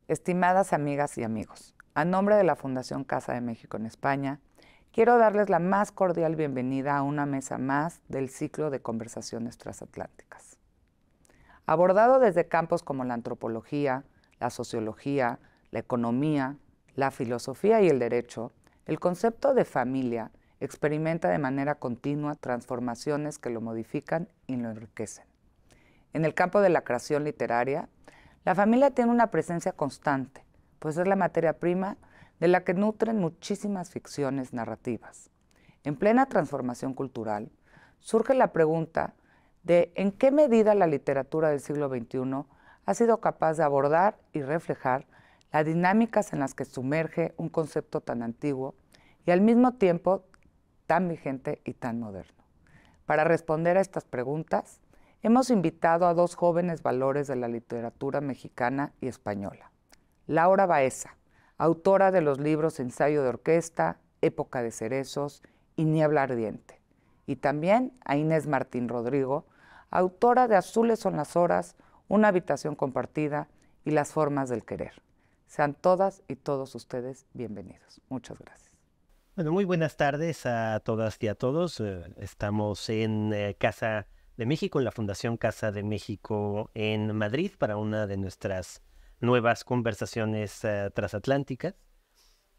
Estimadas amigas y amigos, a nombre de la Fundación Casa de México en España, quiero darles la más cordial bienvenida a una mesa más del ciclo de conversaciones transatlánticas. Abordado desde campos como la antropología, la sociología, la economía, la filosofía y el derecho, el concepto de familia experimenta de manera continua transformaciones que lo modifican y lo enriquecen. En el campo de la creación literaria, la familia tiene una presencia constante, pues es la materia prima de la que nutren muchísimas ficciones narrativas. En plena transformación cultural, surge la pregunta de en qué medida la literatura del siglo XXI ha sido capaz de abordar y reflejar las dinámicas en las que sumerge un concepto tan antiguo y al mismo tiempo tan vigente y tan moderno. Para responder a estas preguntas, hemos invitado a dos jóvenes valores de la literatura mexicana y española. Laura Baeza, autora de los libros Ensayo de orquesta, Época de cerezos y Niebla ardiente. Y también a Inés Martín Rodrigo, autora de Azules son las horas, Una habitación compartida y Las formas del querer. Sean todas y todos ustedes bienvenidos. Muchas gracias. Bueno, muy buenas tardes a todas y a todos. Estamos en Casa de México, en la Fundación Casa de México en Madrid, para una de nuestras nuevas conversaciones transatlánticas.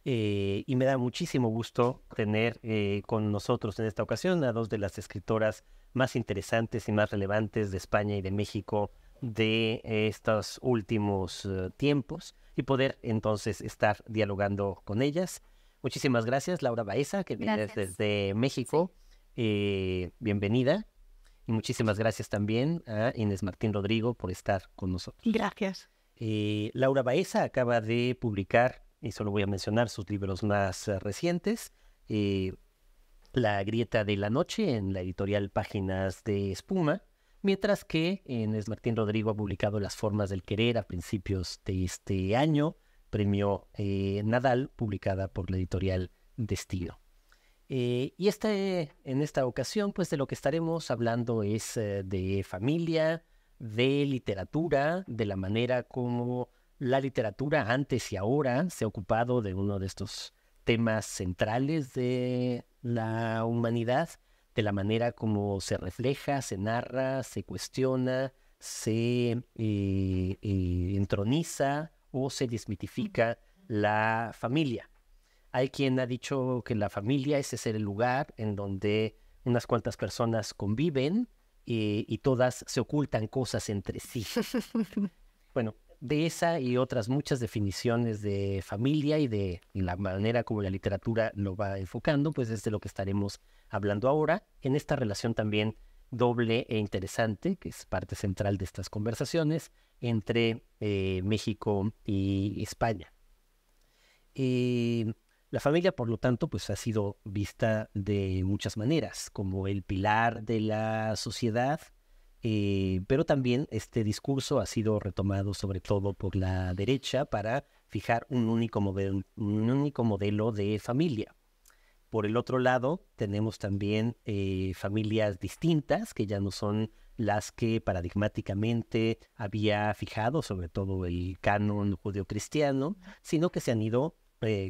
Y me da muchísimo gusto tener con nosotros en esta ocasión a dos de las escritoras más interesantes y más relevantes de España y de México de estos últimos tiempos, y poder entonces estar dialogando con ellas. Muchísimas gracias, Laura Baeza, que vienes desde México. Bienvenida. Y muchísimas gracias también a Inés Martín Rodrigo por estar con nosotros. Gracias. Laura Baeza acaba de publicar, y solo voy a mencionar sus libros más recientes, La grieta de la noche, en la editorial Páginas de Espuma, mientras que Inés Martín Rodrigo ha publicado Las formas del querer a principios de este año, premio Nadal, publicada por la editorial Destino. Y en esta ocasión, pues de lo que estaremos hablando es de familia, de literatura, de la manera como la literatura antes y ahora se ha ocupado de uno de estos temas centrales de la humanidad, de la manera como se refleja, se narra, se cuestiona, se entroniza o se desmitifica la familia. Hay quien ha dicho que la familia es el lugar en donde unas cuantas personas conviven y todas se ocultan cosas entre sí. Bueno, de esa y otras muchas definiciones de familia y de la manera como la literatura lo va enfocando, pues es de lo que estaremos hablando ahora, en esta relación también doble e interesante, que es parte central de estas conversaciones, entre México y España. La familia, por lo tanto, pues ha sido vista de muchas maneras, como el pilar de la sociedad, pero también este discurso ha sido retomado sobre todo por la derecha para fijar un único modelo de familia. Por el otro lado, tenemos también familias distintas, que ya no son las que paradigmáticamente había fijado, sobre todo el canon judeocristiano, sino que se han ido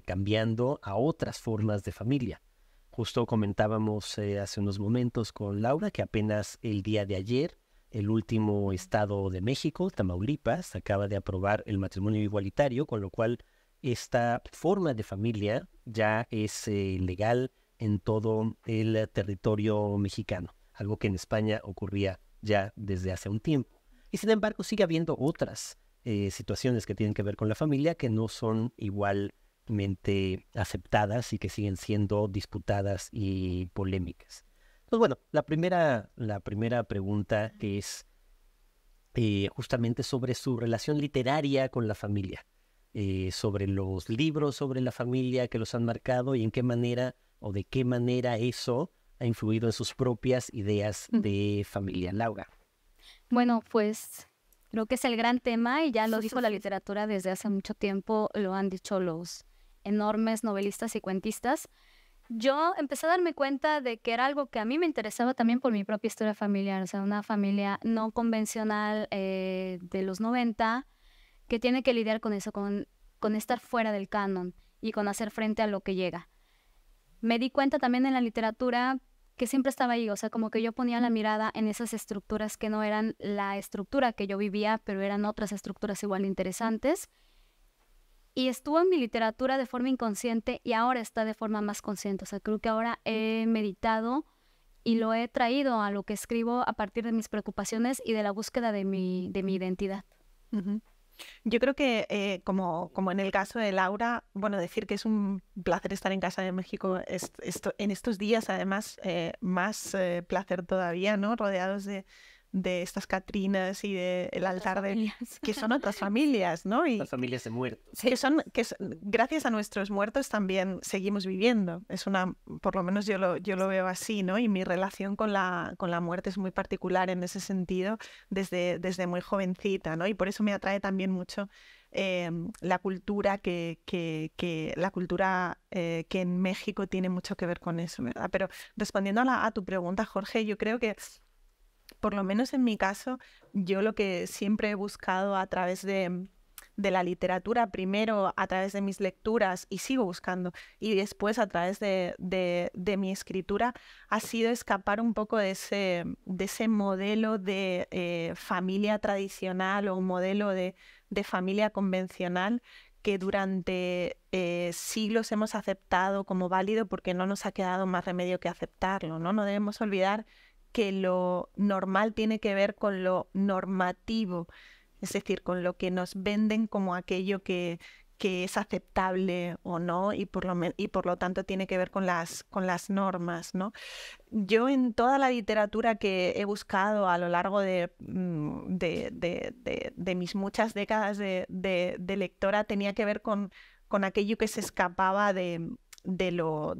cambiando a otras formas de familia. Justo comentábamos hace unos momentos con Laura que apenas el día de ayer el último estado de México, Tamaulipas, acaba de aprobar el matrimonio igualitario, con lo cual esta forma de familia ya es legal en todo el territorio mexicano, algo que en España ocurría ya desde hace un tiempo. Y sin embargo sigue habiendo otras situaciones que tienen que ver con la familia que no son igualmente aceptadas y que siguen siendo disputadas y polémicas. Pues bueno, la primera pregunta es justamente sobre su relación literaria con la familia, sobre los libros sobre la familia que los han marcado y en qué manera o de qué manera eso ha influido en sus propias ideas de familia. Laura. Bueno, pues creo que es el gran tema y ya lo dijo la literatura desde hace mucho tiempo, lo han dicho los enormes novelistas y cuentistas. Yo empecé a darme cuenta de que era algo que a mí me interesaba también por mi propia historia familiar, o sea, una familia no convencional de los 90, que tiene que lidiar con eso, con estar fuera del canon y con hacer frente a lo que llega. Me di cuenta también en la literatura que siempre estaba ahí, o sea, como que yo ponía la mirada en esas estructuras que no eran la estructura que yo vivía, pero eran otras estructuras igual interesantes. Y estuvo en mi literatura de forma inconsciente y ahora está de forma más consciente. O sea, creo que ahora he meditado y lo he traído a lo que escribo a partir de mis preocupaciones y de la búsqueda de mi identidad. Uh-huh. Yo creo que como en el caso de Laura, bueno, decir que es un placer estar en Casa de México en estos días, además, más placer todavía, ¿no? Rodeados de estas Catrinas y del altar que son otras familias, ¿no? Y las familias de muertos. Sí. Que gracias a nuestros muertos también seguimos viviendo. Por lo menos yo lo veo así, ¿no? Y mi relación con la muerte es muy particular en ese sentido desde muy jovencita, ¿no? Y por eso me atrae también mucho la cultura que en México tiene mucho que ver con eso, ¿verdad? Pero respondiendo a tu pregunta, Jorge, yo creo que por lo menos en mi caso, yo lo que siempre he buscado a través de la literatura, primero a través de mis lecturas, y sigo buscando, y después a través de mi escritura, ha sido escapar un poco de ese modelo de familia tradicional o un modelo de familia convencional que durante siglos hemos aceptado como válido porque no nos ha quedado más remedio que aceptarlo, ¿no? No debemos olvidar que lo normal tiene que ver con lo normativo, es decir, con lo que nos venden como aquello que es aceptable o no, y por lo tanto tiene que ver con las normas, ¿no? Yo en toda la literatura que he buscado a lo largo de mis muchas décadas de lectora tenía que ver con aquello que se escapaba de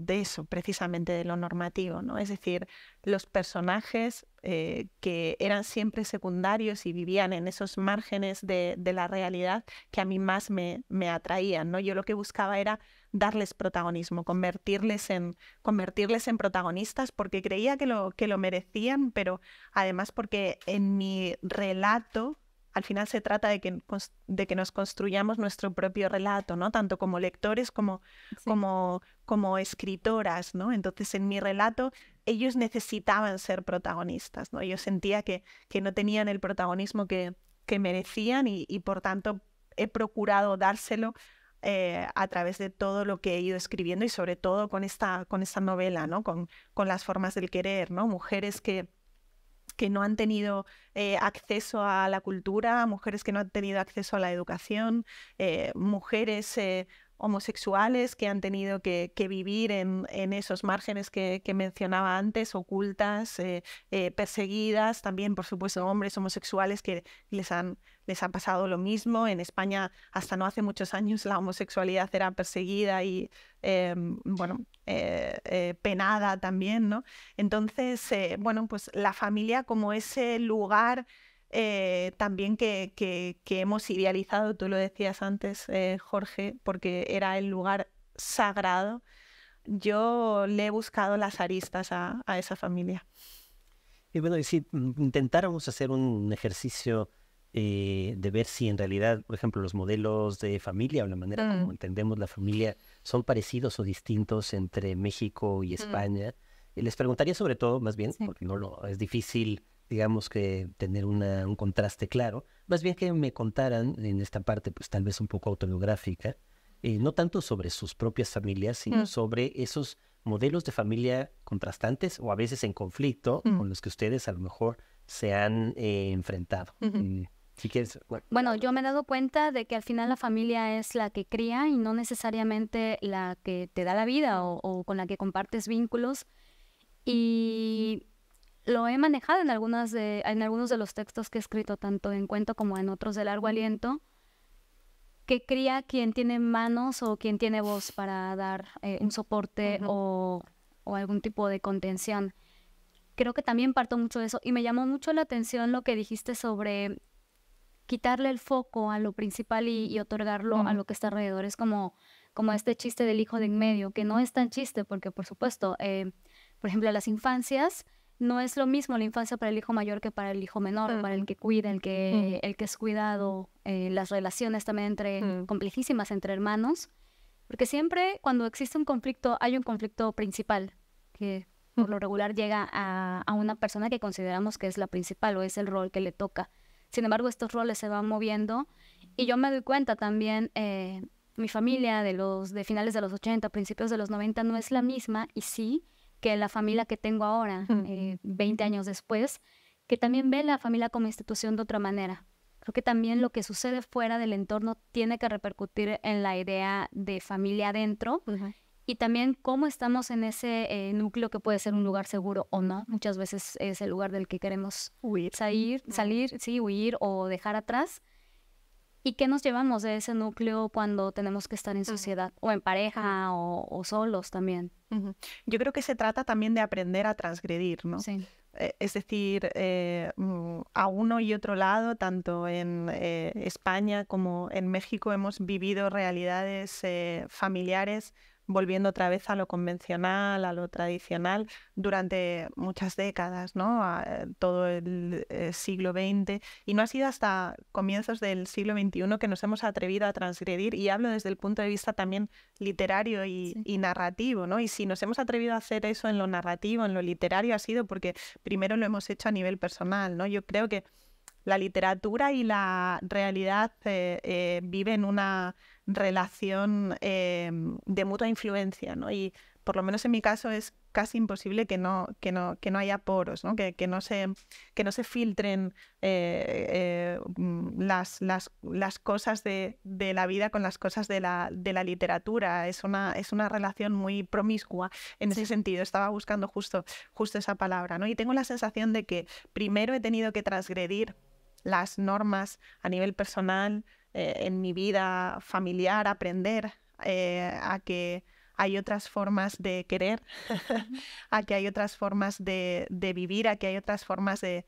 eso, precisamente de lo normativo, ¿no? Es decir, los personajes que eran siempre secundarios y vivían en esos márgenes de la realidad que a mí más me atraían, ¿no? Yo lo que buscaba era darles protagonismo, convertirles en protagonistas porque creía que lo merecían, pero además porque en mi relato al final se trata de que nos construyamos nuestro propio relato, ¿no? Tanto como lectores como escritoras, ¿no? Entonces, en mi relato, ellos necesitaban ser protagonistas, ¿no? Yo sentía que no tenían el protagonismo que merecían y por tanto he procurado dárselo a través de todo lo que he ido escribiendo y sobre todo con esta novela, ¿no? Con las formas del querer, ¿no? Mujeres que no han tenido acceso a la cultura, mujeres que no han tenido acceso a la educación, mujeres homosexuales que han tenido que vivir en esos márgenes que mencionaba antes, ocultas, perseguidas, también por supuesto hombres homosexuales que les ha pasado lo mismo. En España hasta no hace muchos años la homosexualidad era perseguida y penada también, ¿no? Entonces, pues la familia como ese lugar también que hemos idealizado, tú lo decías antes, Jorge, porque era el lugar sagrado. Yo le he buscado las aristas a esa familia. Y bueno, y si intentáramos hacer un ejercicio de ver si en realidad, por ejemplo, los modelos de familia o la manera como entendemos la familia son parecidos o distintos entre México y España, les preguntaría sobre todo, más bien, porque es difícil, digamos, que tener un contraste claro, más bien que me contaran en esta parte, pues tal vez un poco autobiográfica, no tanto sobre sus propias familias, sino sobre esos modelos de familia contrastantes o a veces en conflicto con los que ustedes a lo mejor se han enfrentado. Si quieres, bueno, yo me he dado cuenta de que al final la familia es la que cría y no necesariamente la que te da la vida o con la que compartes vínculos. Y lo he manejado en algunos de los textos que he escrito, tanto en cuento como en otros de largo aliento, que cría quien tiene manos o quien tiene voz para dar un soporte o algún tipo de contención. Creo que también parto mucho de eso y me llamó mucho la atención lo que dijiste sobre quitarle el foco a lo principal y otorgarlo a lo que está alrededor. Es como este chiste del hijo de en medio, que no es tan chiste porque, por supuesto, por ejemplo, las infancias no es lo mismo la infancia para el hijo mayor que para el hijo menor, para el que cuida, el que es cuidado, las relaciones también complejísimas entre hermanos, porque siempre cuando existe un conflicto, hay un conflicto principal, que por lo regular llega a una persona que consideramos que es la principal o es el rol que le toca. Sin embargo, estos roles se van moviendo y yo me doy cuenta también, mi familia de finales de los 80, principios de los 90 no es la misma, y sí que la familia que tengo ahora, 20 años después, que también ve la familia como institución de otra manera. Creo que también lo que sucede fuera del entorno tiene que repercutir en la idea de familia adentro, y también cómo estamos en ese núcleo que puede ser un lugar seguro o no. Muchas veces es el lugar del que queremos salir, sí, huir o dejar atrás. ¿Y qué nos llevamos de ese núcleo cuando tenemos que estar en sociedad o en pareja o solos también? Yo creo que se trata también de aprender a transgredir, ¿no? Sí. Es decir, a uno y otro lado, tanto en España como en México, hemos vivido realidades familiares volviendo otra vez a lo convencional, a lo tradicional, durante muchas décadas, ¿no? Todo el siglo XX, y no ha sido hasta comienzos del siglo XXI que nos hemos atrevido a transgredir, y hablo desde el punto de vista también literario y narrativo, ¿no? Y si nos hemos atrevido a hacer eso en lo narrativo, en lo literario, ha sido porque primero lo hemos hecho a nivel personal, ¿no? Yo creo que la literatura y la realidad viven una relación de mutua influencia, ¿no? Y por lo menos en mi caso es casi imposible que no haya poros, ¿no? Que no se filtren las cosas de la vida con las cosas de la literatura. Es una relación muy promiscua en ese sentido. Estaba buscando justo esa palabra, ¿no? Y tengo la sensación de que primero he tenido que transgredir las normas a nivel personal, en mi vida familiar, aprender a que hay otras formas de querer, a que hay otras formas de vivir, a que hay otras formas de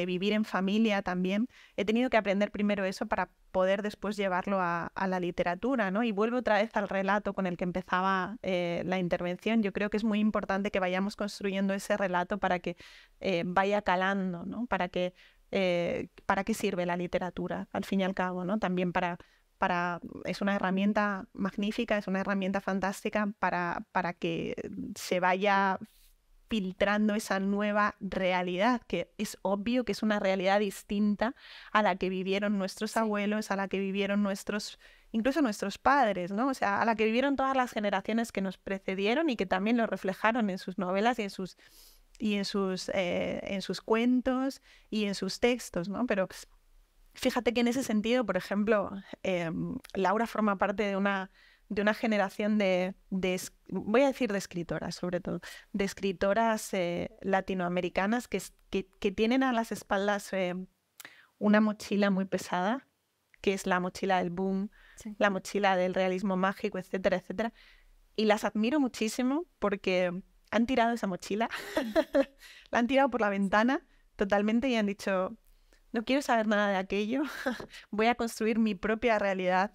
vivir en familia también. He tenido que aprender primero eso para poder después llevarlo a la literatura, ¿no? Y vuelvo otra vez al relato con el que empezaba la intervención. Yo creo que es muy importante que vayamos construyendo ese relato para que vaya calando, ¿no? ¿Para qué sirve la literatura, al fin y al cabo, ¿no? También es una herramienta magnífica, es una herramienta fantástica para que se vaya filtrando esa nueva realidad, que es obvio que es una realidad distinta a la que vivieron nuestros abuelos, a la que vivieron incluso nuestros padres, ¿no? O sea, a la que vivieron todas las generaciones que nos precedieron y que también lo reflejaron en sus novelas y en sus cuentos y en sus textos, ¿no? Pero fíjate que en ese sentido, por ejemplo, Laura forma parte de una generación voy a decir de escritoras, sobre todo, de escritoras latinoamericanas que tienen a las espaldas una mochila muy pesada, que es la mochila del boom, la mochila del realismo mágico, etcétera, etcétera. Y las admiro muchísimo porque han tirado esa mochila, la han tirado por la ventana totalmente y han dicho: no quiero saber nada de aquello, voy a construir mi propia realidad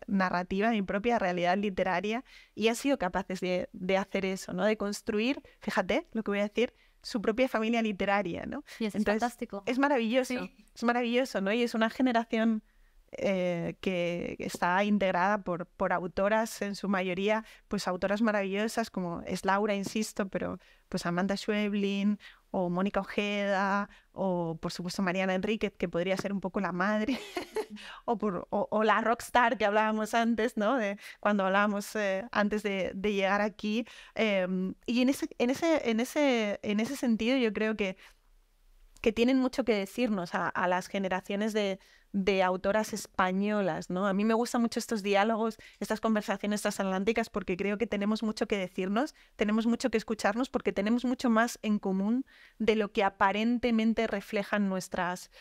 narrativa, mi propia realidad literaria, y han sido capaces de hacer eso, ¿no? De construir, fíjate lo que voy a decir, su propia familia literaria, ¿no? Y eso es fantástico. Es maravilloso, es maravilloso, ¿no? Y es una generación que está integrada por autoras, en su mayoría, pues autoras maravillosas, como es Laura, insisto, pero pues Amanda Schweblin, o Mónica Ojeda, o por supuesto Mariana Enríquez, que podría ser un poco la madre, o la rockstar que hablábamos antes, ¿no? Cuando hablábamos antes de llegar aquí. Y en ese sentido yo creo que tienen mucho que decirnos a las generaciones de autoras españolas, ¿no? A mí me gustan mucho estos diálogos, estas conversaciones transatlánticas, porque creo que tenemos mucho que decirnos, tenemos mucho que escucharnos, porque tenemos mucho más en común de lo que aparentemente reflejan nuestras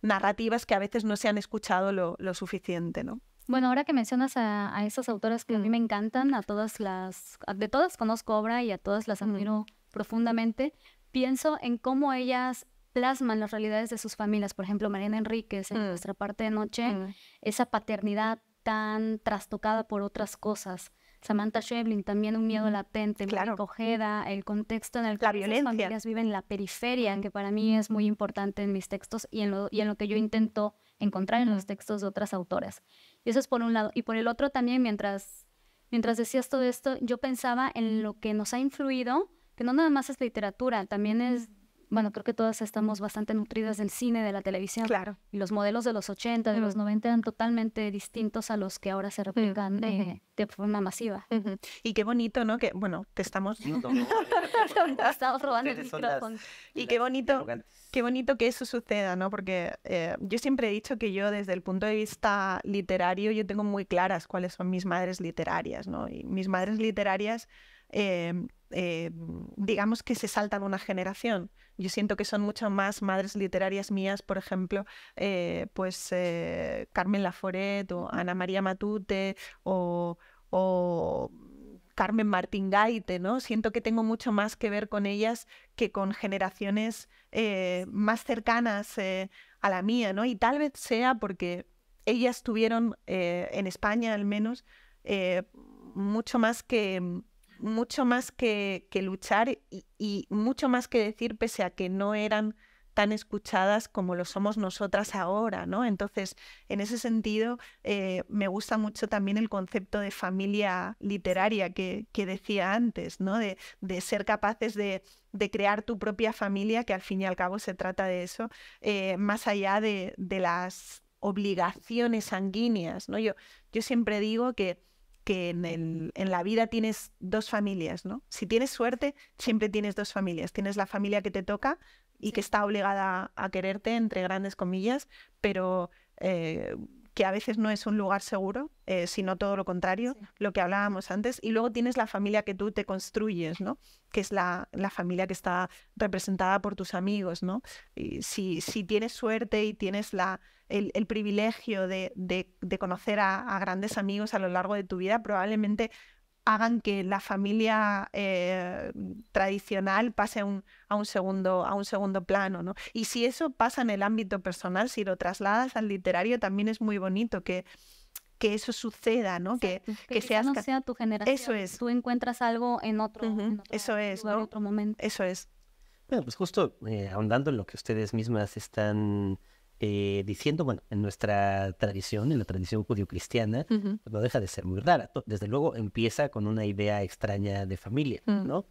narrativas, que a veces no se han escuchado lo suficiente, ¿no? Bueno, ahora que mencionas a esas autoras que a mí me encantan, de todas conozco obra y a todas las admiro profundamente, pienso en cómo ellas plasman las realidades de sus familias. Por ejemplo, Mariana Enríquez, en Nuestra parte de noche, esa paternidad tan trastocada por otras cosas, Samantha Schweblin, también un miedo latente, Claro. Mónica Ojeda, el contexto en el que La esas violencia. familias viven en la periferia, que para mí es muy importante en mis textos y en lo que yo intento encontrar en los textos de otras autoras. Y eso es por un lado. Y por el otro también, mientras decías todo esto, yo pensaba en lo que nos ha influido, que no nada más es literatura, también es, bueno, creo que todas estamos bastante nutridas del cine, de la televisión. Claro. Y los modelos de los 80, de los 90 eran totalmente distintos a los que ahora se replican de forma masiva. Y qué bonito, ¿no? Que, bueno, te estamos... Estamos robando el Ustedes son las- micrófono. Y qué bonito, arrogantes. qué bonito que eso suceda, ¿no? Porque yo siempre he dicho que yo, desde el punto de vista literario, yo tengo muy claras cuáles son mis madres literarias, ¿no? Y mis madres literarias, digamos que se saltan una generación. Yo siento que son mucho más madres literarias mías, por ejemplo, Carmen Laforet o Ana María Matute o Carmen Martín Gaite, ¿no? Siento que tengo mucho más que ver con ellas que con generaciones más cercanas a la mía, ¿no? Y tal vez sea porque ellas tuvieron, en España al menos, mucho más que luchar y mucho más que decir, pese a que no eran tan escuchadas como lo somos nosotras ahora, ¿no? Entonces, en ese sentido, me gusta mucho también el concepto de familia literaria que decía antes, ¿no? De ser capaces de crear tu propia familia, que al fin y al cabo se trata de eso, más allá de las obligaciones sanguíneas, ¿no? Yo siempre digo que en la vida tienes dos familias, ¿no? Si tienes suerte, siempre tienes dos familias. Tienes la familia que te toca y que está obligada a quererte, entre grandes comillas, pero que a veces no es un lugar seguro, sino todo lo contrario, lo que hablábamos antes. Y luego tienes la familia que tú te construyes, ¿no? Que es la familia que está representada por tus amigos, ¿no? Y si tienes suerte y tienes el privilegio de conocer a grandes amigos a lo largo de tu vida, probablemente hagan que la familia tradicional pase a un segundo plano, ¿no? Y si eso pasa en el ámbito personal, si lo trasladas al literario, también es muy bonito que eso suceda, ¿no? Que quizá no sea tu generación. Eso es. Tú encuentras algo en otro, eso es, lugar, ¿no? otro momento. Eso es. Bueno, pues justo ahondando en lo que ustedes mismas están diciendo, bueno, en nuestra tradición, en la tradición judio-cristiana, pues no deja de ser muy rara. Desde luego empieza con una idea extraña de familia, ¿no?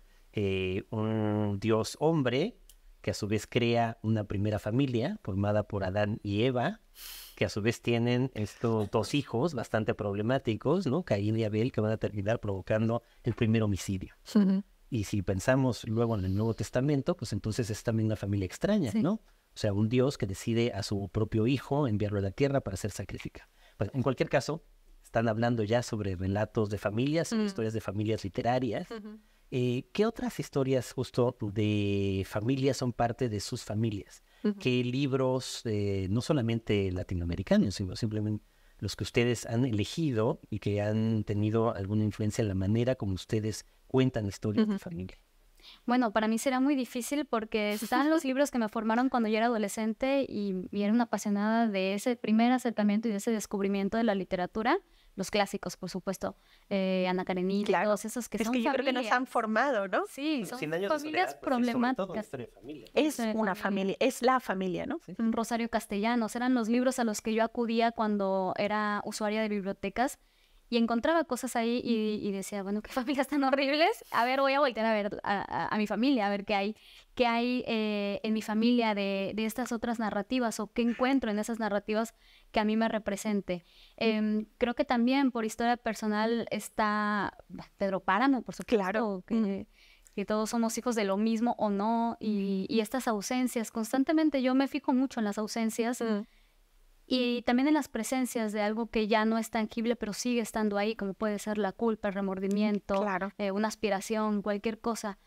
Un Dios hombre que a su vez crea una primera familia formada por Adán y Eva, que a su vez tienen estos dos hijos bastante problemáticos, ¿no? Caín y Abel, que van a terminar provocando el primer homicidio. Y si pensamos luego en el Nuevo Testamento, pues entonces es también una familia extraña, ¿no? O sea, un Dios que decide a su propio hijo enviarlo a la tierra para ser sacrificado. Pues, en cualquier caso, están hablando ya sobre relatos de familias, historias de familias literarias. ¿Qué otras historias justo de familias son parte de sus familias? ¿Qué libros, no solamente latinoamericanos, sino simplemente los que ustedes han elegido y que han tenido alguna influencia en la manera como ustedes cuentan historias de familia? Bueno, para mí será muy difícil porque están los libros que me formaron cuando yo era adolescente y era una apasionada de ese primer acercamiento y de ese descubrimiento de la literatura. Los clásicos, por supuesto, Ana Karenina, claro. Todos esos que es son que yo familias. creo que nos han formado, ¿no? Sí, son 100 años de familias soledad, pues, sí, sobre todo problemáticas. historia de familia. Es una familia, es la familia, ¿no? Sí. Rosario Castellanos, eran los libros a los que yo acudía cuando era usuaria de bibliotecas y encontraba cosas ahí y decía, bueno, qué familias tan horribles. A ver, voy a voltear a ver a mi familia, a ver qué hay en mi familia de estas otras narrativas o qué encuentro en esas narrativas que a mí me represente. Creo que también por historia personal está Pedro Páramo, por supuesto, Claro. que todos somos hijos de lo mismo o no, y estas ausencias. Constantemente yo me fijo mucho en las ausencias y también en las presencias de algo que ya no es tangible, pero sigue estando ahí, como puede ser la culpa, el remordimiento, Claro. Una aspiración, cualquier cosa.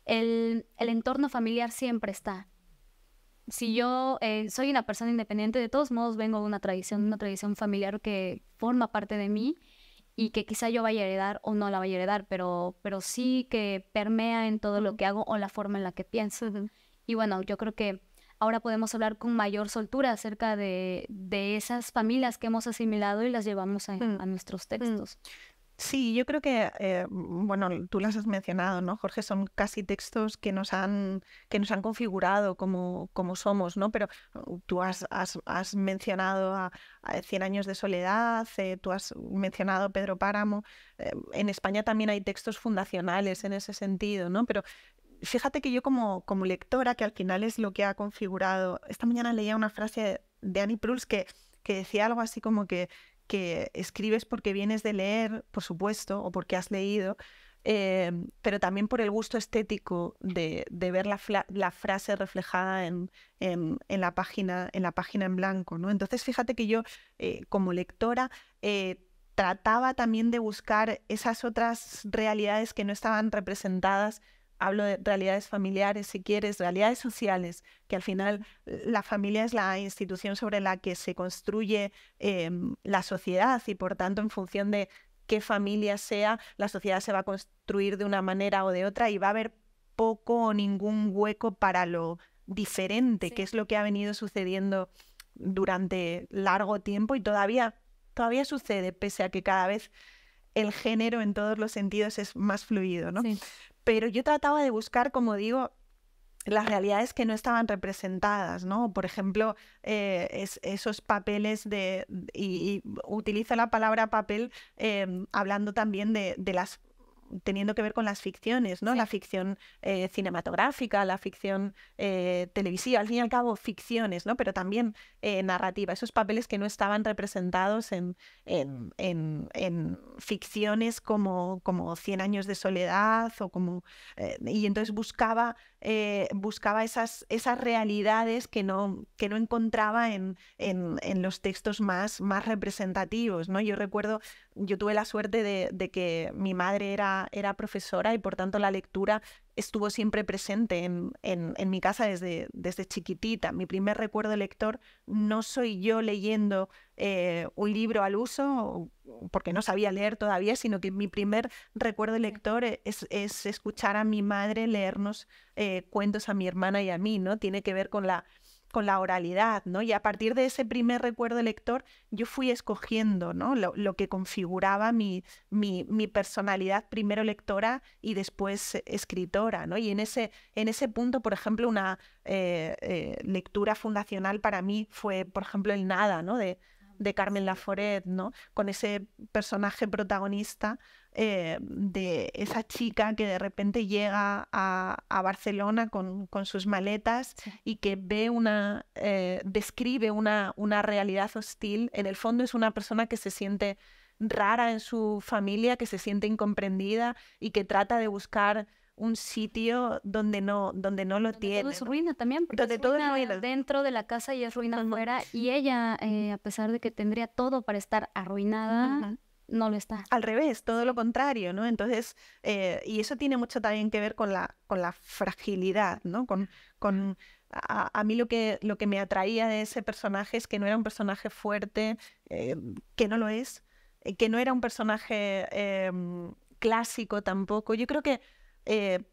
El entorno familiar siempre está. Si yo soy una persona independiente, de todos modos vengo de una tradición familiar que forma parte de mí y que quizá yo vaya a heredar o no la vaya a heredar, pero sí que permea en todo lo que hago o la forma en la que pienso. Y bueno, yo creo que ahora podemos hablar con mayor soltura acerca de esas familias que hemos asimilado y las llevamos a nuestros textos. Sí, yo creo que, bueno, tú las has mencionado, ¿no, Jorge? Son casi textos que nos han configurado como somos, ¿no? Pero tú has mencionado a Cien años de soledad, tú has mencionado Pedro Páramo. En España también hay textos fundacionales en ese sentido, ¿no? Pero fíjate que yo como lectora, que al final es lo que ha configurado... Esta mañana leía una frase de Annie Proulx que decía algo así como que escribes porque vienes de leer, por supuesto, o porque has leído, pero también por el gusto estético de ver la frase reflejada en la página en blanco, ¿no? Entonces, fíjate que yo, como lectora, trataba también de buscar esas otras realidades que no estaban representadas. Hablo de realidades familiares, si quieres, realidades sociales, que al final la familia es la institución sobre la que se construye la sociedad y por tanto en función de qué familia sea, la sociedad se va a construir de una manera o de otra y va a haber poco o ningún hueco para lo diferente, que es lo que ha venido sucediendo durante largo tiempo y todavía sucede, pese a que cada vez el género en todos los sentidos es más fluido, ¿no? Sí. Pero yo trataba de buscar, como digo, las realidades que no estaban representadas, ¿no? Por ejemplo, esos papeles y utilizo la palabra papel hablando también de las... teniendo que ver con las ficciones, ¿no? Sí. La ficción cinematográfica, la ficción televisiva, al fin y al cabo ficciones, ¿no? Pero también narrativa, esos papeles que no estaban representados en ficciones como Cien años de soledad o como... y entonces buscaba esas realidades que no encontraba en los textos más representativos, ¿no? Yo recuerdo, yo tuve la suerte de que mi madre era profesora y por tanto la lectura estuvo siempre presente en mi casa desde chiquitita. Mi primer recuerdo lector no soy yo leyendo un libro al uso, porque no sabía leer todavía, sino que mi primer recuerdo lector es escuchar a mi madre leernos cuentos a mi hermana y a mí, ¿no? Tiene que ver con la oralidad, ¿no? Y a partir de ese primer recuerdo lector, yo fui escogiendo, ¿no? lo que configuraba mi personalidad, primero lectora y después escritora, ¿no? Y en ese punto, por ejemplo, una lectura fundacional para mí fue, por ejemplo, El Nada, ¿no? de Carmen Laforet, ¿no? Con ese personaje protagonista de esa chica que de repente llega a Barcelona con sus maletas, sí, y que ve describe una realidad hostil. En el fondo es una persona que se siente rara en su familia, que se siente incomprendida y que trata de buscar un sitio donde no lo tiene. Todo es ruina también, porque donde todo es ruina dentro de la casa y es ruina afuera, y ella, a pesar de que tendría todo para estar arruinada, no lo está. Al revés, todo lo contrario, ¿no? Entonces, y eso tiene mucho también que ver con la fragilidad, ¿no? A mí lo que me atraía de ese personaje es que no era un personaje fuerte, que no lo es, que no era un personaje clásico tampoco. Yo creo que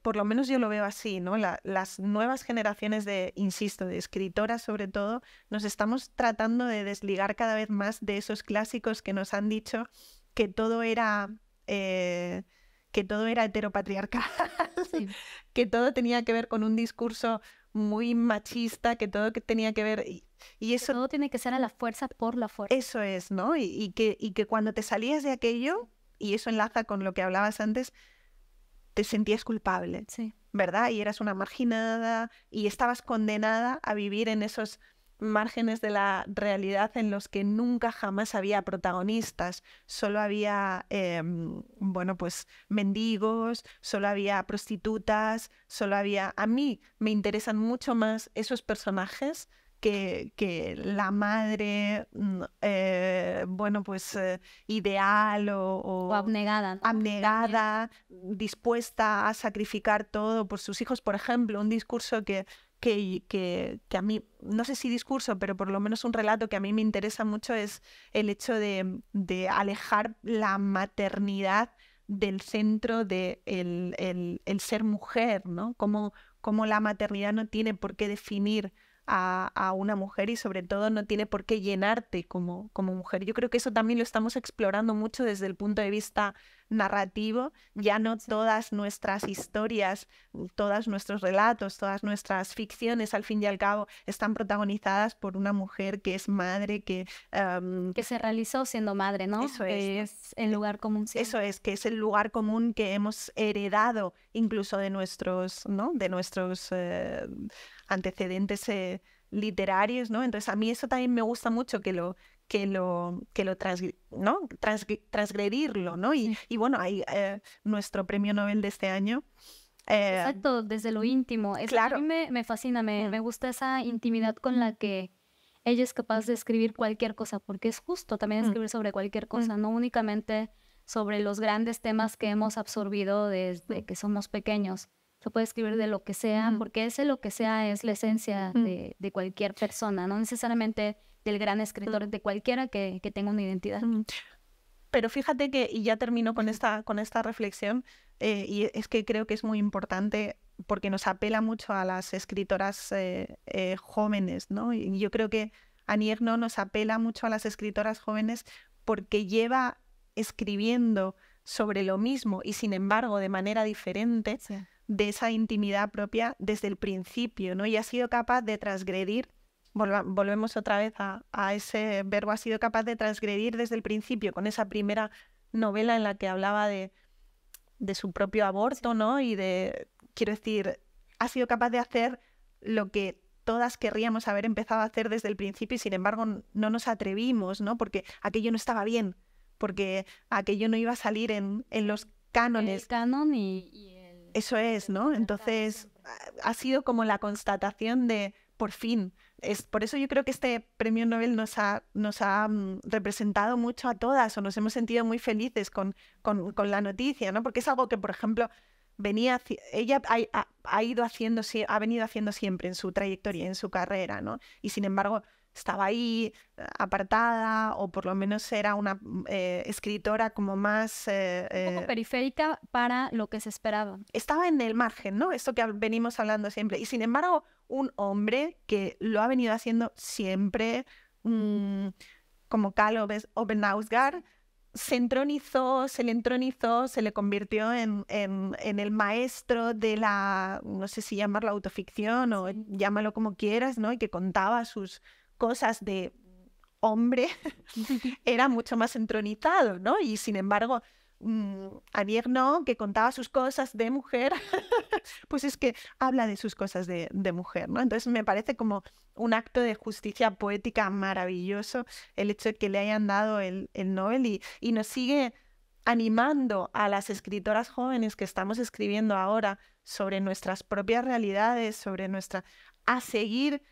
por lo menos yo lo veo así, ¿no? Las nuevas generaciones insisto, de escritoras sobre todo, nos estamos tratando de desligar cada vez más de esos clásicos que nos han dicho que todo era heteropatriarcal, sí, que todo tenía que ver con un discurso muy machista, que todo tenía que ver... Y eso, que todo tiene que ser a la fuerza por la fuerza. Eso es, ¿no? Y que cuando te salías de aquello, y eso enlaza con lo que hablabas antes, te sentías culpable, sí, ¿verdad? Y eras una marginada y estabas condenada a vivir en esos márgenes de la realidad en los que nunca jamás había protagonistas, solo había, bueno, pues mendigos, solo había prostitutas, solo había... A mí me interesan mucho más esos personajes que la madre, bueno, pues ideal o abnegada, ¿no? Abnegada, dispuesta a sacrificar todo por sus hijos. Por ejemplo, un discurso que a mí, no sé si discurso, pero por lo menos un relato que a mí me interesa mucho es el hecho de alejar la maternidad del centro de el ser mujer, ¿no? Como la maternidad no tiene por qué definir a una mujer y sobre todo no tiene por qué llenarte como mujer. Yo creo que eso también lo estamos explorando mucho desde el punto de vista narrativo. Ya no todas nuestras historias, todos nuestros relatos, todas nuestras ficciones al fin y al cabo están protagonizadas por una mujer que es madre, que se realizó siendo madre, ¿no? Eso que es el lugar común. Siempre. Eso es, que es el lugar común que hemos heredado incluso de nuestros, ¿no? De nuestros antecedentes literarios, ¿no? Entonces a mí eso también me gusta mucho transgredirlo, ¿no? Sí. Y bueno, hay nuestro premio Nobel de este año. Exacto, desde lo íntimo. Claro. A mí me fascina, me gusta esa intimidad con la que ella es capaz de escribir cualquier cosa, porque es justo también escribir sobre cualquier cosa, no únicamente sobre los grandes temas que hemos absorbido desde que somos pequeños. Se puede escribir de lo que sea, porque ese lo que sea es la esencia de cualquier persona, no necesariamente del gran escritor, de cualquiera que tenga una identidad. Pero fíjate que, y ya termino con esta reflexión, y es que creo que es muy importante porque nos apela mucho a las escritoras jóvenes, ¿no? Y yo creo que Annie Ernaux nos apela mucho a las escritoras jóvenes porque lleva escribiendo sobre lo mismo y sin embargo de manera diferente de esa intimidad propia desde el principio, ¿no? Y ha sido capaz de transgredir, volvemos otra vez a ese verbo, ha sido capaz de transgredir desde el principio con esa primera novela en la que hablaba de su propio aborto, ¿no? Y quiero decir, ha sido capaz de hacer lo que todas querríamos haber empezado a hacer desde el principio y sin embargo no nos atrevimos, ¿no? Porque aquello no estaba bien, porque aquello no iba a salir en los cánones. El canon y el... Eso es, ¿no? Entonces ha sido como la constatación de, por fin. Por eso yo creo que este premio Nobel nos ha representado mucho a todas, o nos hemos sentido muy felices con la noticia, ¿no? Porque es algo que, por ejemplo, ella ha venido haciendo siempre en su trayectoria, en su carrera, ¿no? Y sin embargo estaba ahí apartada, o por lo menos era una escritora como más... un poco periférica para lo que se esperaba. Estaba en el margen, ¿no? Esto que venimos hablando siempre. Y sin embargo, un hombre que lo ha venido haciendo siempre, como Karl Ove Knausgaard, se le entronizó, se le convirtió en el maestro de la, no sé si llamarlo autoficción o llámalo como quieras, ¿no? Y que contaba sus cosas de hombre, era mucho más entronizado, ¿no? Y sin embargo, Annie Ernaux, que contaba sus cosas de mujer, pues es que habla de sus cosas de mujer, ¿no? Entonces me parece como un acto de justicia poética maravilloso el hecho de que le hayan dado el Nobel y nos sigue animando a las escritoras jóvenes que estamos escribiendo ahora sobre nuestras propias realidades, a seguir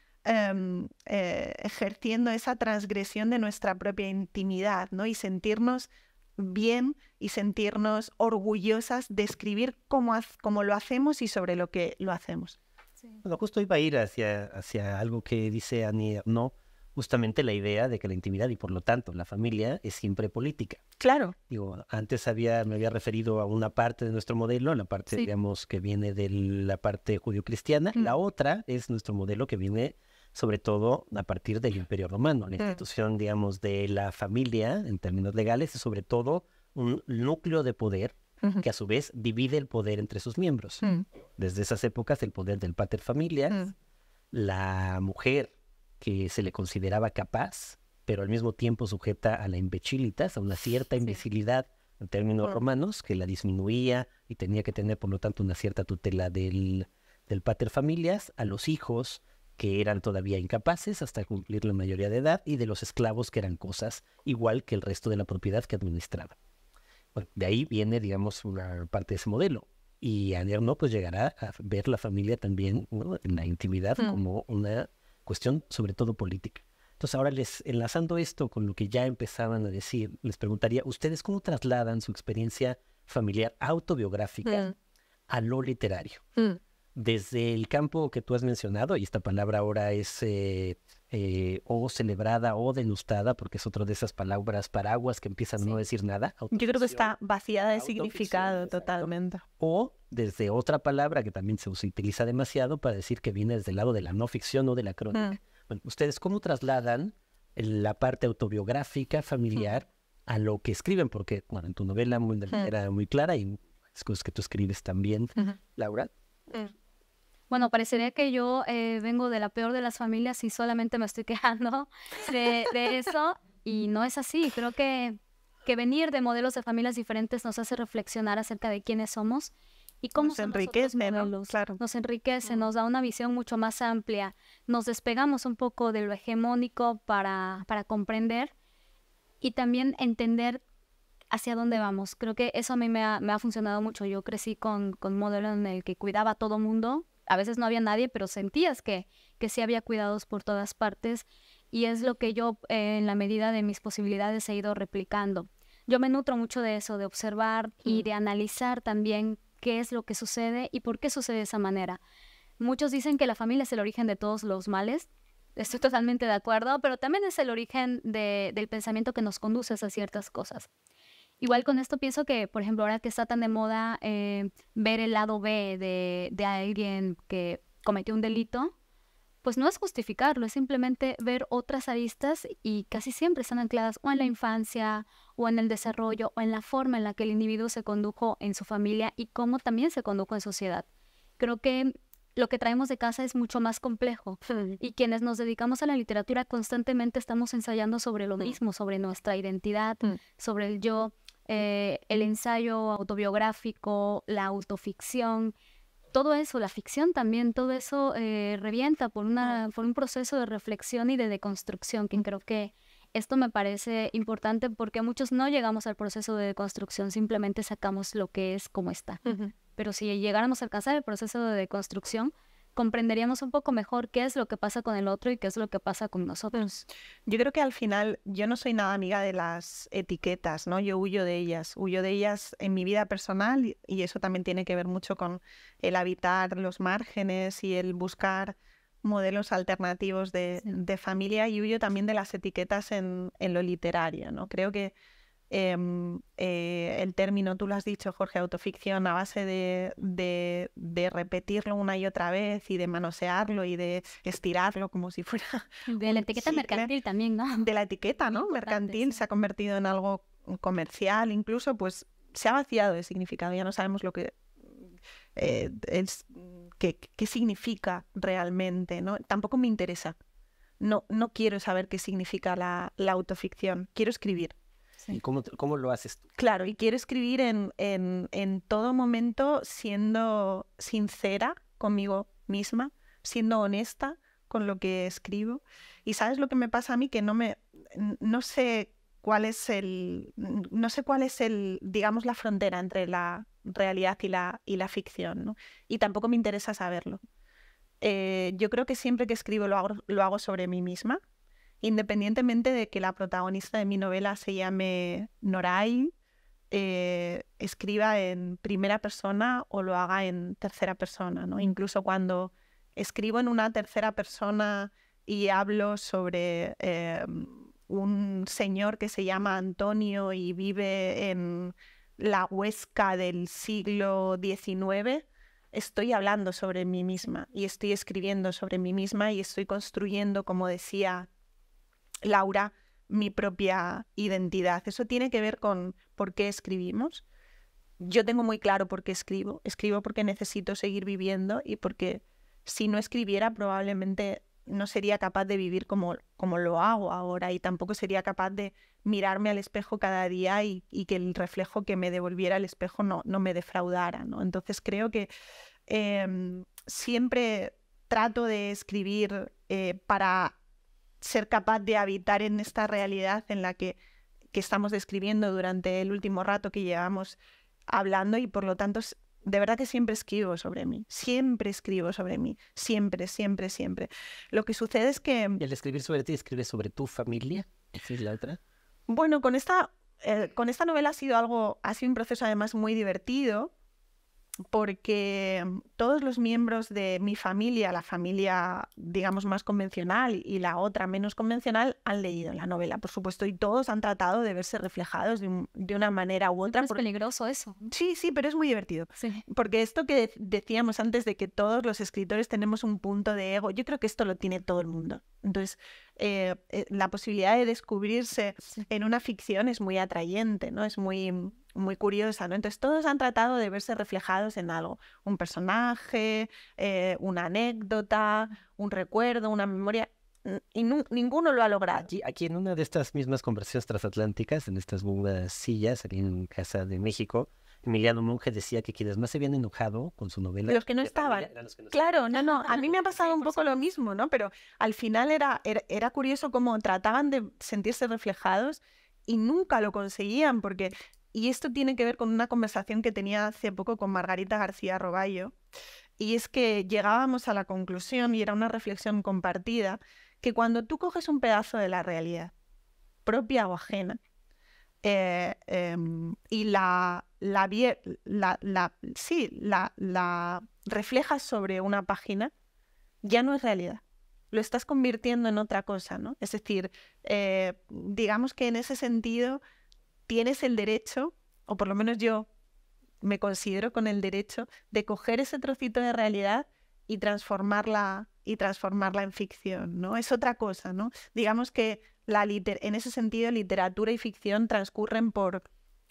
ejerciendo esa transgresión de nuestra propia intimidad, ¿no? Y sentirnos bien y sentirnos orgullosas de escribir como lo hacemos y sobre lo que lo hacemos. Sí. Bueno, justo iba a ir hacia algo que dice Annie Ernaux, justamente la idea de que la intimidad y por lo tanto la familia es siempre política. Claro. Digo, antes me había referido a una parte de nuestro modelo, la parte, digamos, que viene de la parte judio-cristiana. La otra es nuestro modelo que viene sobre todo a partir del Imperio Romano. La institución, digamos, de la familia, en términos legales, es sobre todo un núcleo de poder que a su vez divide el poder entre sus miembros. Desde esas épocas, el poder del pater familias, la mujer que se le consideraba capaz, pero al mismo tiempo sujeta a la imbecilitas, a una cierta imbecilidad en términos romanos, que la disminuía y tenía que tener, por lo tanto, una cierta tutela del pater familias, a los hijos que eran todavía incapaces hasta cumplir la mayoría de edad, y de los esclavos que eran cosas igual que el resto de la propiedad que administraban. Bueno, de ahí viene, digamos, una parte de ese modelo. Y Annie Ernaux pues llegará a ver la familia también, ¿no?, en la intimidad como una cuestión sobre todo política. Entonces ahora enlazando esto con lo que ya empezaban a decir, les preguntaría, ¿ustedes cómo trasladan su experiencia familiar autobiográfica a lo literario? Desde el campo que tú has mencionado, y esta palabra ahora es o celebrada o denostada, porque es otra de esas palabras paraguas que empiezan a no decir nada. Yo creo que está vaciada de Autoficción, significado exacto. totalmente. O desde otra palabra que también se utiliza demasiado para decir que viene desde el lado de la no ficción o de la crónica. Bueno, ¿ustedes cómo trasladan la parte autobiográfica, familiar, a lo que escriben? Porque, bueno, en tu novela era muy clara y es cosas que tú escribes también, Laura. Bueno, parecería que yo vengo de la peor de las familias y solamente me estoy quejando de eso, y no es así. Creo que venir de modelos de familias diferentes nos hace reflexionar acerca de quiénes somos y cómo Nos son enriquece, nosotros ¿no? modelos. Claro. Nos enriquece, nos da una visión mucho más amplia, nos despegamos un poco de lo hegemónico para comprender y también entender hacia dónde vamos. Creo que eso a mí me ha funcionado mucho. Yo crecí con un modelo en el que cuidaba a todo mundo. A veces no había nadie, pero sentías que sí había cuidados por todas partes, y es lo que yo, en la medida de mis posibilidades, he ido replicando. Yo me nutro mucho de eso, de observar y de analizar también qué es lo que sucede y por qué sucede de esa manera. Muchos dicen que la familia es el origen de todos los males. Estoy totalmente de acuerdo, pero también es el origen del pensamiento que nos conduce a ciertas cosas. Igual con esto pienso que, por ejemplo, ahora que está tan de moda ver el lado B de alguien que cometió un delito, pues no es justificarlo, es simplemente ver otras aristas, y casi siempre están ancladas o en la infancia, o en el desarrollo, o en la forma en la que el individuo se condujo en su familia y cómo también se condujo en sociedad. Creo que lo que traemos de casa es mucho más complejo, y quienes nos dedicamos a la literatura constantemente estamos ensayando sobre lo mismo, sobre nuestra identidad, sobre el yo. El ensayo autobiográfico, la autoficción, todo eso, la ficción también, todo eso revienta por un proceso de reflexión y de deconstrucción, que creo que esto me parece importante, porque muchos no llegamos al proceso de deconstrucción, simplemente sacamos lo que es como está. Pero si llegáramos a alcanzar el proceso de deconstrucción, comprenderíamos un poco mejor qué es lo que pasa con el otro y qué es lo que pasa con nosotros. Yo creo que al final yo no soy nada amiga de las etiquetas, ¿no? Yo huyo de ellas en mi vida personal, y eso también tiene que ver mucho con el habitar los márgenes y el buscar modelos alternativos de familia, y huyo también de las etiquetas en lo literario, ¿no? Creo que el término, tú lo has dicho, Jorge, autoficción, a base de repetirlo una y otra vez y de manosearlo y de estirarlo como si fuera de la etiqueta mercantil también, ¿no? De la etiqueta, ¿no? Mercantil, se ha convertido en algo comercial, incluso, pues se ha vaciado de significado. Ya no sabemos lo que es, qué significa realmente, ¿no? Tampoco me interesa. No quiero saber qué significa la autoficción. Quiero escribir. ¿Y cómo lo haces tú? Claro, y quiero escribir en todo momento siendo sincera conmigo misma, siendo honesta con lo que escribo. Y ¿sabes lo que me pasa a mí? Que no sé cuál es digamos, la frontera entre la realidad y la ficción, ¿no? Y tampoco me interesa saberlo. Yo creo que siempre que escribo lo hago sobre mí misma, independientemente de que la protagonista de mi novela se llame Noray, escriba en primera persona o lo haga en tercera persona, ¿no? Incluso cuando escribo en una tercera persona y hablo sobre un señor que se llama Antonio y vive en la Huesca del siglo XIX, estoy hablando sobre mí misma y estoy escribiendo sobre mí misma y estoy construyendo, como decía Laura, mi propia identidad. Eso tiene que ver con por qué escribimos. Yo tengo muy claro por qué escribo. Escribo porque necesito seguir viviendo y porque si no escribiera probablemente no sería capaz de vivir como lo hago ahora, y tampoco sería capaz de mirarme al espejo cada día y que el reflejo que me devolviera el espejo no me defraudara, ¿no? Entonces creo que siempre trato de escribir para ser capaz de habitar en esta realidad en la que estamos describiendo durante el último rato que llevamos hablando, y por lo tanto de verdad que siempre escribo sobre mí, siempre. Lo que sucede es que... ¿Y al escribir sobre ti, escribes sobre tu familia? ¿Esa es la otra? Bueno, con esta novela ha sido un proceso además muy divertido, porque todos los miembros de mi familia, la familia, digamos, más convencional y la otra menos convencional, han leído la novela, por supuesto, y todos han tratado de verse reflejados de una manera u otra. Es peligroso eso. Sí, sí, pero es muy divertido. Sí. Porque esto que decíamos antes de que todos los escritores tenemos un punto de ego, yo creo que esto lo tiene todo el mundo. Entonces, la posibilidad de descubrirse en una ficción es muy atrayente, ¿no? Es muy curiosa, ¿no? Entonces todos han tratado de verse reflejados en algo, un personaje, una anécdota, un recuerdo, una memoria, y ninguno lo ha logrado. Aquí en una de estas mismas conversaciones transatlánticas, en estas mismas sillas, aquí en Casa de México, Emiliano Monge decía que quienes más se habían enojado con su novela... Los que no estaban. Claro, no, a mí me ha pasado un poco lo mismo, ¿no? Pero al final era curioso cómo trataban de sentirse reflejados y nunca lo conseguían, porque... Y esto tiene que ver con una conversación que tenía hace poco con Margarita García Roballo, y es que llegábamos a la conclusión, y era una reflexión compartida, que cuando tú coges un pedazo de la realidad, propia o ajena, y la reflejas sobre una página, ya no es realidad. Lo estás convirtiendo en otra cosa, ¿no? Es decir, digamos que en ese sentido tienes el derecho, o por lo menos yo me considero con el derecho, de coger ese trocito de realidad y transformarla en ficción, ¿no? Es otra cosa, ¿no? Digamos que en ese sentido literatura y ficción transcurren por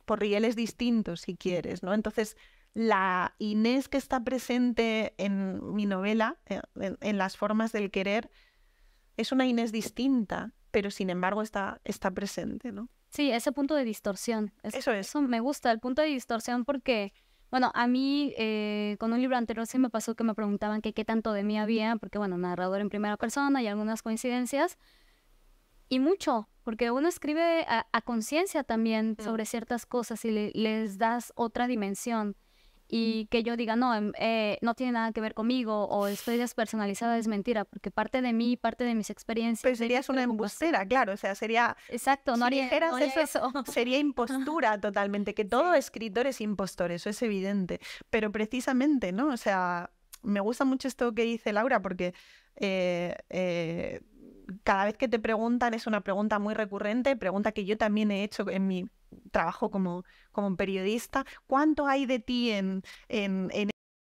rieles distintos, si quieres, ¿no? Entonces, la Inés que está presente en mi novela, en Las formas del querer, es una Inés distinta, pero sin embargo está presente, ¿no? Sí, ese punto de distorsión. Eso es. Eso me gusta, el punto de distorsión, porque, bueno, a mí con un libro anterior sí me pasó que me preguntaban qué tanto de mí había, porque, bueno, narrador en primera persona y algunas coincidencias, y mucho, porque uno escribe a conciencia también sobre ciertas cosas y les das otra dimensión. Y que yo diga, no, no tiene nada que ver conmigo o estoy despersonalizada, es mentira, porque parte de mí, parte de mis experiencias... Pero serías una embustera, claro, o sea, sería... Exacto, no haría eso. Sería impostura totalmente, que todo escritor es impostor, eso es evidente. Pero precisamente, ¿no? O sea, me gusta mucho esto que dice Laura, porque cada vez que te preguntan, es una pregunta muy recurrente, pregunta que yo también he hecho en mi trabajo como periodista, ¿cuánto hay de ti en